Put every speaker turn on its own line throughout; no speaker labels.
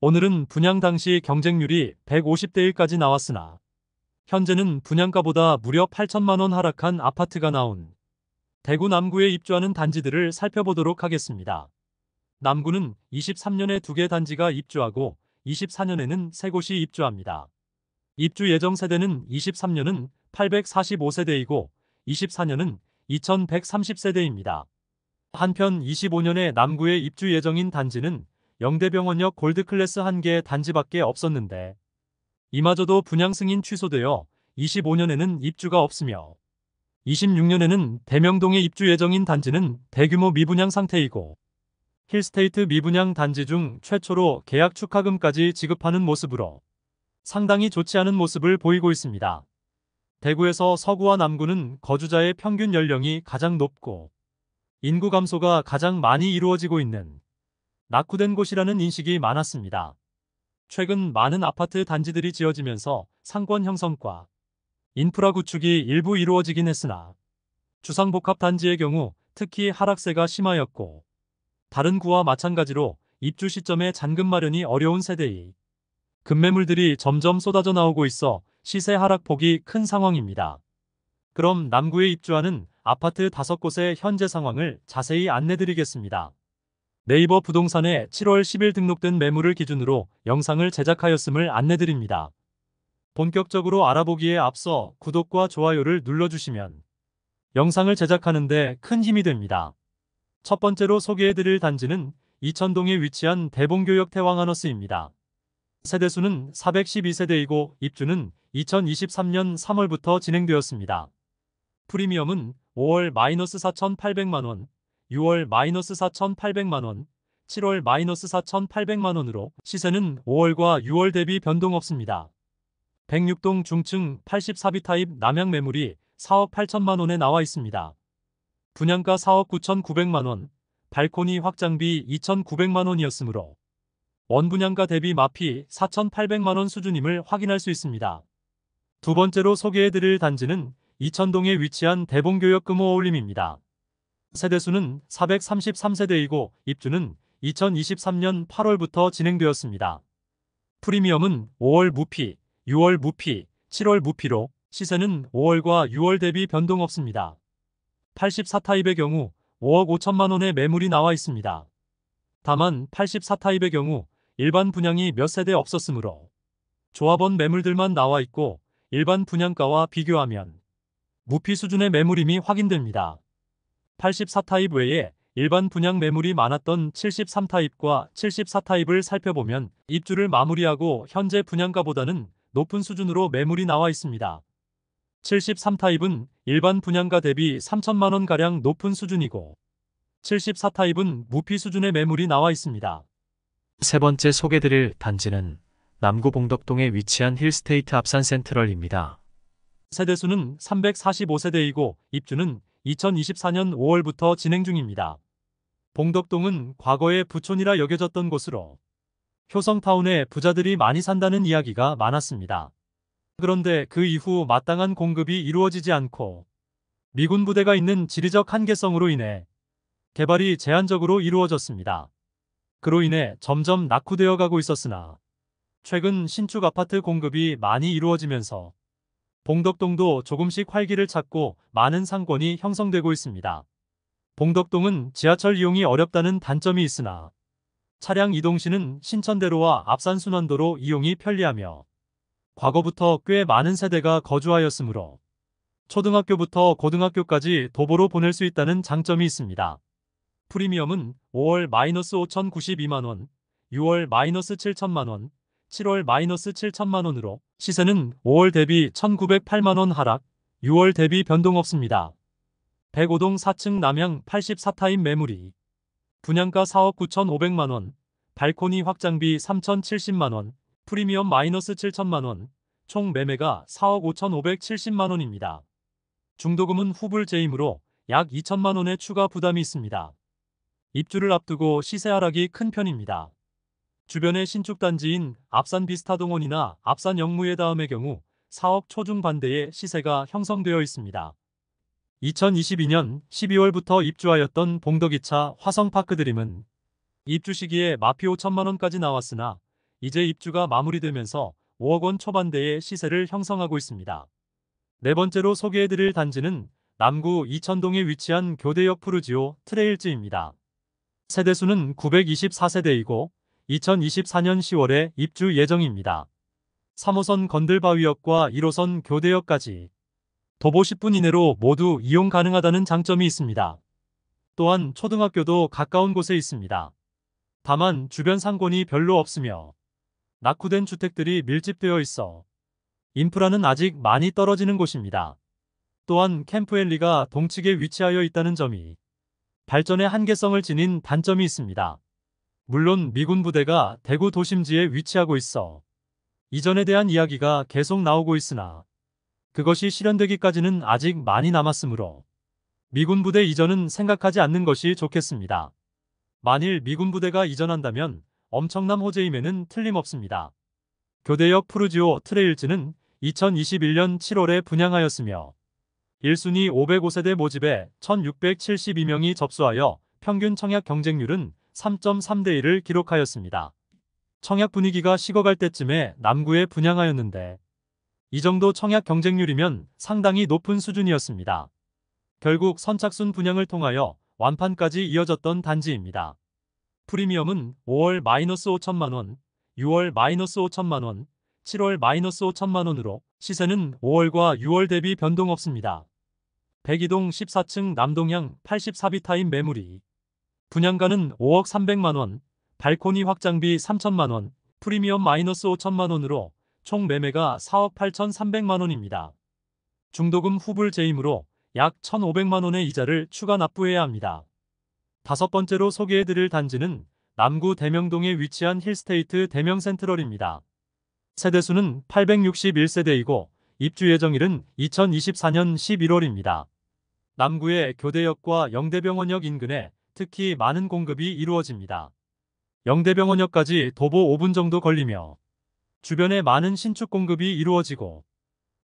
오늘은 분양 당시 경쟁률이 150대 1까지 나왔으나 현재는 분양가보다 무려 8천만 원 하락한 아파트가 나온 대구 남구에 입주하는 단지들을 살펴보도록 하겠습니다. 남구는 23년에 2개 단지가 입주하고 24년에는 3곳이 입주합니다. 입주 예정 세대는 23년은 845세대이고 24년은 2130세대입니다. 한편 25년에 남구에 입주 예정인 단지는 영대병원역 골드클래스 1개 단지밖에 없었는데 이마저도 분양 승인 취소되어 25년에는 입주가 없으며 26년에는 대명동에 입주 예정인 단지는 대규모 미분양 상태이고 힐스테이트 미분양 단지 중 최초로 계약 축하금까지 지급하는 모습으로 상당히 좋지 않은 모습을 보이고 있습니다. 대구에서 서구와 남구는 거주자의 평균 연령이 가장 높고 인구 감소가 가장 많이 이루어지고 있는 낙후된 곳이라는 인식이 많았습니다. 최근 많은 아파트 단지들이 지어지면서 상권 형성과 인프라 구축이 일부 이루어지긴 했으나 주상복합단지의 경우 특히 하락세가 심하였고 다른 구와 마찬가지로 입주 시점에 잔금 마련이 어려운 세대의 급매물들이 점점 쏟아져 나오고 있어 시세 하락폭이 큰 상황입니다. 그럼 남구에 입주하는 아파트 5곳의 현재 상황을 자세히 안내드리겠습니다. 네이버 부동산에 7월 10일 등록된 매물을 기준으로 영상을 제작하였음을 안내드립니다. 본격적으로 알아보기에 앞서 구독과 좋아요를 눌러주시면 영상을 제작하는데 큰 힘이 됩니다. 첫 번째로 소개해드릴 단지는 이천동에 위치한 대봉교역 태왕하너스입니다. 세대수는 412세대이고 입주는 2023년 3월부터 진행되었습니다. 프리미엄은 5월 -4,800만원, 6월 -4,800만원, 7월 -4,800만원으로 시세는 5월과 6월 대비 변동 없습니다. 106동 중층 84비 타입 남양 매물이 4억 8천만원에 나와 있습니다. 분양가 4억 9,900만원, 발코니 확장비 2,900만원이었으므로 원분양가 대비 마피 4,800만원 수준임을 확인할 수 있습니다. 두 번째로 소개해드릴 단지는 이천동에 위치한 대봉교역 금호어울림입니다. 세대수는 433세대이고 입주는 2023년 8월부터 진행되었습니다. 프리미엄은 5월 무피, 6월 무피, 7월 무피로 시세는 5월과 6월 대비 변동 없습니다. 84타입의 경우 5억 5천만원의 매물이 나와 있습니다. 다만 84타입의 경우 일반 분양이 몇 세대 없었으므로 조합원 매물들만 나와 있고 일반 분양가와 비교하면 무피 수준의 매물임이 확인됩니다. 84타입 외에 일반 분양 매물이 많았던 73타입과 74타입을 살펴보면 입주를 마무리하고 현재 분양가보다는 높은 수준으로 매물이 나와 있습니다. 73타입은 일반 분양가 대비 3천만원가량 높은 수준이고 74타입은 무피 수준의 매물이 나와 있습니다.
세 번째 소개드릴 단지는 남구 봉덕동에 위치한 힐스테이트 앞산센트럴입니다.
세대수는 345세대이고 입주는 2024년 5월부터 진행 중입니다. 봉덕동은 과거에 부촌이라 여겨졌던 곳으로 효성타운에 부자들이 많이 산다는 이야기가 많았습니다. 그런데 그 이후 마땅한 공급이 이루어지지 않고 미군 부대가 있는 지리적 한계성으로 인해 개발이 제한적으로 이루어졌습니다. 그로 인해 점점 낙후되어 가고 있었으나 최근 신축 아파트 공급이 많이 이루어지면서 봉덕동도 조금씩 활기를 찾고 많은 상권이 형성되고 있습니다. 봉덕동은 지하철 이용이 어렵다는 단점이 있으나 차량 이동 시는 신천대로와 압산순환도로 이용이 편리하며 과거부터 꽤 많은 세대가 거주하였으므로 초등학교부터 고등학교까지 도보로 보낼 수 있다는 장점이 있습니다. 프리미엄은 5월 -5,092만원, 6월 -7천만원, 7월 -7천만원으로 시세는 5월 대비 1,908만원 하락, 6월 대비 변동 없습니다. 105동 4층 남양 84타입 매물이 분양가 4억 9,500만원, 발코니 확장비 3,070만원, 프리미엄 -7천만원, 총 매매가 4억 5,570만원입니다. 중도금은 후불 제임으로 약 2천만원의 추가 부담이 있습니다. 입주를 앞두고 시세 하락이 큰 편입니다. 주변의 신축단지인 압산 비스타동원이나 압산 영무예 다음의 경우 4억 초중반대의 시세가 형성되어 있습니다. 2022년 12월부터 입주하였던 봉덕 2차 화성파크드림은 입주 시기에 마피 5천만원까지 나왔으나 이제 입주가 마무리되면서 5억 원 초반대의 시세를 형성하고 있습니다. 네 번째로 소개해드릴 단지는 남구 이천동에 위치한 교대역 푸르지오 트레일즈입니다. 세대수는 924세대이고 2024년 10월에 입주 예정입니다. 3호선 건들바위역과 1호선 교대역까지 도보 10분 이내로 모두 이용 가능하다는 장점이 있습니다. 또한 초등학교도 가까운 곳에 있습니다. 다만 주변 상권이 별로 없으며 낙후된 주택들이 밀집되어 있어 인프라는 아직 많이 떨어지는 곳입니다. 또한 캠프엘리가 동측에 위치하여 있다는 점이 발전의 한계성을 지닌 단점이 있습니다. 물론 미군 부대가 대구 도심지에 위치하고 있어 이전에 대한 이야기가 계속 나오고 있으나 그것이 실현되기까지는 아직 많이 남았으므로 미군 부대 이전은 생각하지 않는 것이 좋겠습니다. 만일 미군 부대가 이전한다면 엄청난 호재임에는 틀림없습니다. 교대역 푸르지오 트레일즈는 2021년 7월에 분양하였으며 1순위 505세대 모집에 1672명이 접수하여 평균 청약 경쟁률은 3.3대 1을 기록하였습니다. 청약 분위기가 식어갈 때쯤에 남구에 분양하였는데 이 정도 청약 경쟁률이면 상당히 높은 수준이었습니다. 결국 선착순 분양을 통하여 완판까지 이어졌던 단지입니다. 프리미엄은 5월 -5천만원, 6월 -5천만원, 7월 -5천만원으로 시세는 5월과 6월 대비 변동 없습니다. 102동 14층 남동향 84비타임 매물이 분양가는 5억 300만원, 발코니 확장비 3천만원, 프리미엄 -5천만원으로 총 매매가 4억 8,300만원입니다. 중도금 후불 제임으로 약 1,500만원의 이자를 추가 납부해야 합니다. 다섯 번째로 소개해드릴 단지는 남구 대명동에 위치한 힐스테이트 대명센트럴입니다. 세대수는 861세대이고 입주 예정일은 2024년 11월입니다. 남구의 교대역과 영대병원역 인근에 특히 많은 공급이 이루어집니다. 영대병원역까지 도보 5분 정도 걸리며 주변에 많은 신축 공급이 이루어지고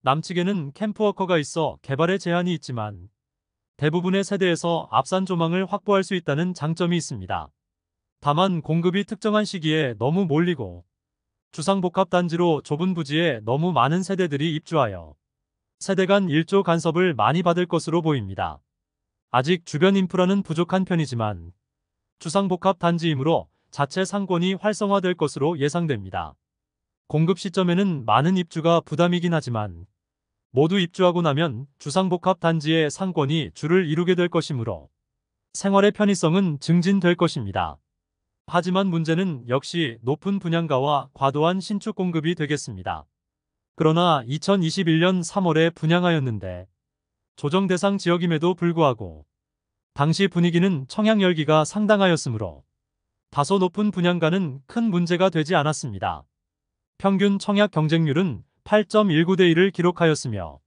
남측에는 캠프워커가 있어 개발에 제한이 있지만 대부분의 세대에서 앞산 조망을 확보할 수 있다는 장점이 있습니다. 다만 공급이 특정한 시기에 너무 몰리고 주상복합단지로 좁은 부지에 너무 많은 세대들이 입주하여 세대 간 일조 간섭을 많이 받을 것으로 보입니다. 아직 주변 인프라는 부족한 편이지만 주상복합단지이므로 자체 상권이 활성화될 것으로 예상됩니다. 공급 시점에는 많은 입주가 부담이긴 하지만 모두 입주하고 나면 주상복합단지의 상권이 줄을 이루게 될 것이므로 생활의 편의성은 증진될 것입니다. 하지만 문제는 역시 높은 분양가와 과도한 신축 공급이 되겠습니다. 그러나 2021년 3월에 분양하였는데 조정 대상 지역임에도 불구하고 당시 분위기는 청약 열기가 상당하였으므로 다소 높은 분양가는 큰 문제가 되지 않았습니다. 평균 청약 경쟁률은 8.19대 1을 기록하였으며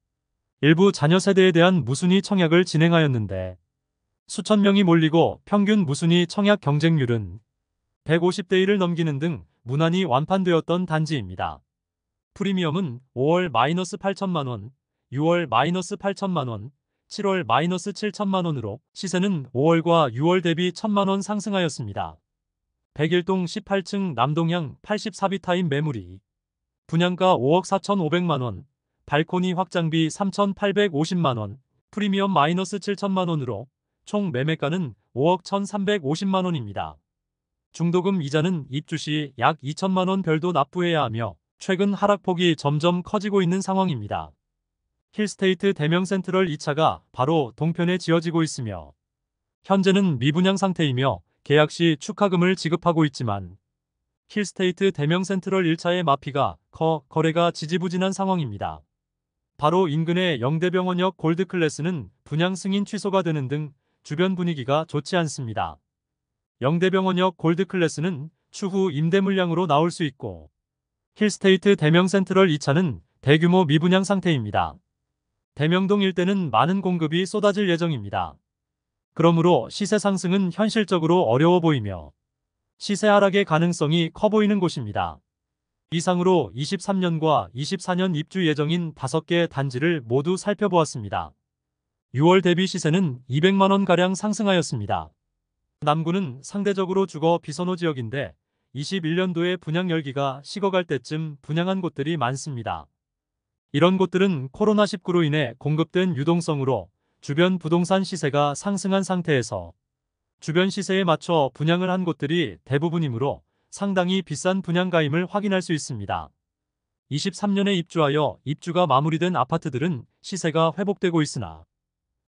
일부 자녀 세대에 대한 무순위 청약을 진행하였는데 수천 명이 몰리고 평균 무순위 청약 경쟁률은 150대 1을 넘기는 등 무난히 완판되었던 단지입니다. 프리미엄은 5월 -8천만원, 6월 -8천만원, 7월 -7천만원으로 시세는 5월과 6월 대비 1천만원 상승하였습니다. 101동 18층 남동향 84비타임 매물이 분양가 5억 4,500만원, 발코니 확장비 3,850만원, 프리미엄 -7천만원으로 총 매매가는 5억 1,350만원입니다. 중도금 이자는 입주 시 약 2천만원 별도 납부해야 하며 최근 하락폭이 점점 커지고 있는 상황입니다. 힐스테이트 대명센트럴 2차가 바로 동편에 지어지고 있으며 현재는 미분양 상태이며 계약 시 축하금을 지급하고 있지만 힐스테이트 대명센트럴 1차의 마피가 거래가 지지부진한 상황입니다. 바로 인근의 영대병원역 골드클래스는 분양 승인 취소가 되는 등 주변 분위기가 좋지 않습니다. 영대병원역 골드클래스는 추후 임대 물량으로 나올 수 있고 힐스테이트 대명센트럴 2차는 대규모 미분양 상태입니다. 대명동 일대는 많은 공급이 쏟아질 예정입니다. 그러므로 시세 상승은 현실적으로 어려워 보이며 시세 하락의 가능성이 커 보이는 곳입니다. 이상으로 23년과 24년 입주 예정인 5개 단지를 모두 살펴보았습니다. 6월 대비 시세는 200만원가량 상승하였습니다. 남구는 상대적으로 주거 비선호 지역인데 21년도에 분양 열기가 식어갈 때쯤 분양한 곳들이 많습니다. 이런 곳들은 코로나19로 인해 공급된 유동성으로 주변 부동산 시세가 상승한 상태에서 주변 시세에 맞춰 분양을 한 곳들이 대부분이므로 상당히 비싼 분양가임을 확인할 수 있습니다. 23년에 입주하여 입주가 마무리된 아파트들은 시세가 회복되고 있으나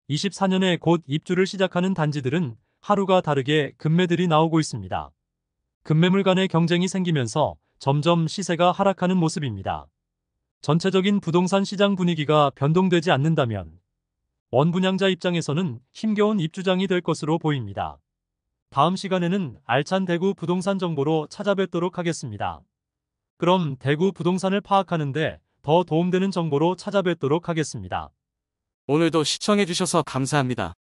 24년에 곧 입주를 시작하는 단지들은 하루가 다르게 급매들이 나오고 있습니다. 급매물 간의 경쟁이 생기면서 점점 시세가 하락하는 모습입니다. 전체적인 부동산 시장 분위기가 변동되지 않는다면 원분양자 입장에서는 힘겨운 입주장이 될 것으로 보입니다. 다음 시간에는 알찬 대구 부동산 정보로 찾아뵙도록 하겠습니다. 그럼 대구 부동산을 파악하는데 더 도움되는 정보로 찾아뵙도록 하겠습니다.
오늘도 시청해주셔서 감사합니다.